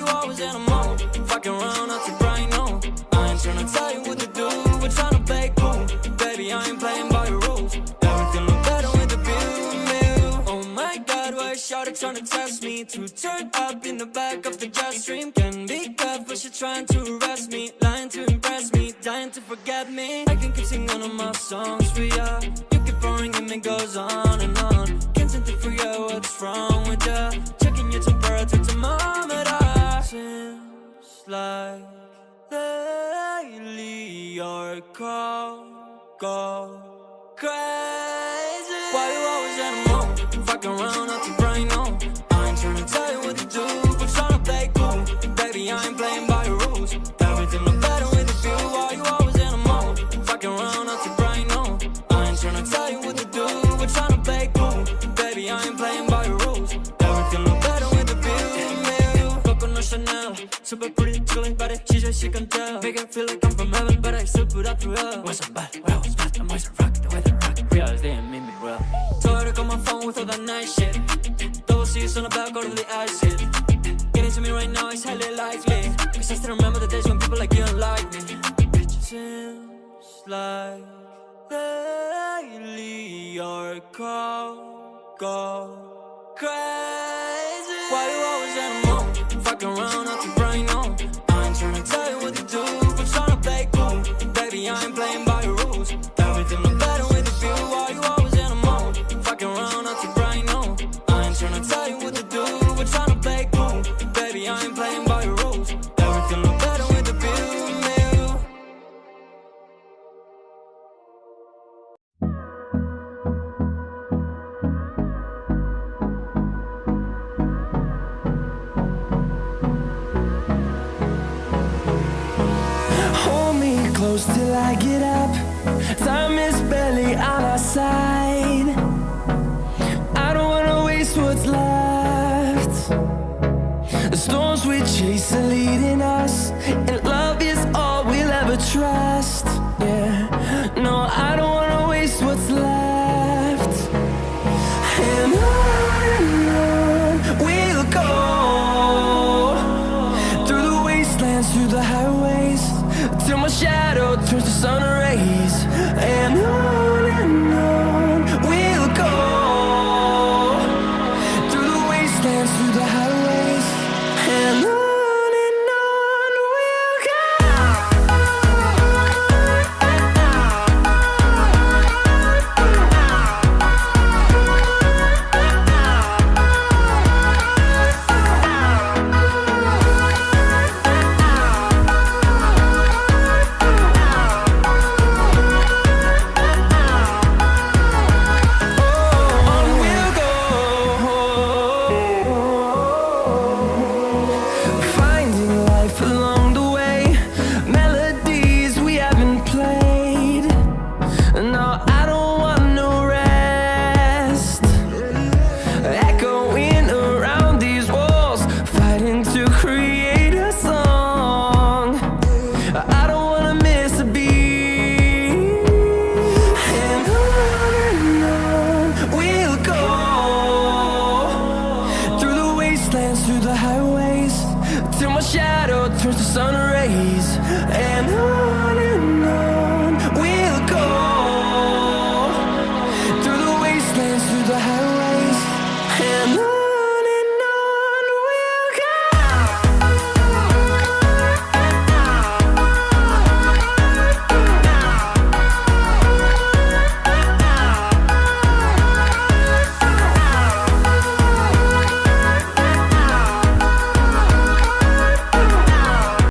you always in a mood? Fucking around, not too bright, no. I ain't tryna tell you what to do, we're tryna play cool. Baby, I ain't playing by your rules. Everything look better with the view. Oh my God, why is shawty tryna test me? To turn up in the back of the jet stream. Can be careful, she trying to arrest me. Lying to impress me, dying to forget me. I can keep singing all my songs for ya. You keep boring and it goes on and on. Can't seem to figure out what's wrong with ya. Checking your temperature thermometer. Seems like lately your call go crazy. Why you always in a mood? Fucking around, not too bright, no. I ain't tryna tell you what to do, but tryna play cool. Baby, I ain't playing by your rules. Everything look better with the view. Why you always in a mood? Fucking around, not too bright, no. I ain't tryna tell you what to do, but tryna play cool. Baby, I ain't playing by your rules. Everything look better with the view. Coco no Chanel, super pretty, chilling body. She can tell, make it feel like I'm from heaven, but I still put up through hell. What's up, bad? Well, it's bad. I'm always rock the way they rock. Realize they ain't mean me well. Told her to call my phone with all that nice shit. Double C's on the back, go to the acid. Getting to me right now is highly likely, cause I still remember the days when people like you don't like me. Seems like lately your call go crazy. Why you always in a mood? Fucking around, not too bright, no. I ain't tryna tell you what to do, but tryna play cool. Baby, I ain't playing by your rules. Everything look better with the view. Why you always in a mood? Fucking around, not too bright, no. I ain't tryna tell you what to do, but tryna play cool. Baby, I ain't playing by your rules. Everything look better with the view. Hold me close till I get up. Time is barely on our side. I don't wanna waste what's left. The storms we chase are leading us, and love is all we'll ever trust. Yeah, no, I don't wanna waste what's left. And on we'll go, through the wastelands, through the highways, till my shadow turns to sun rays. And on we'll go, through the wastelands, through the highways, and on we'll go. Through the highways, till my shadow turns to sun rays. And on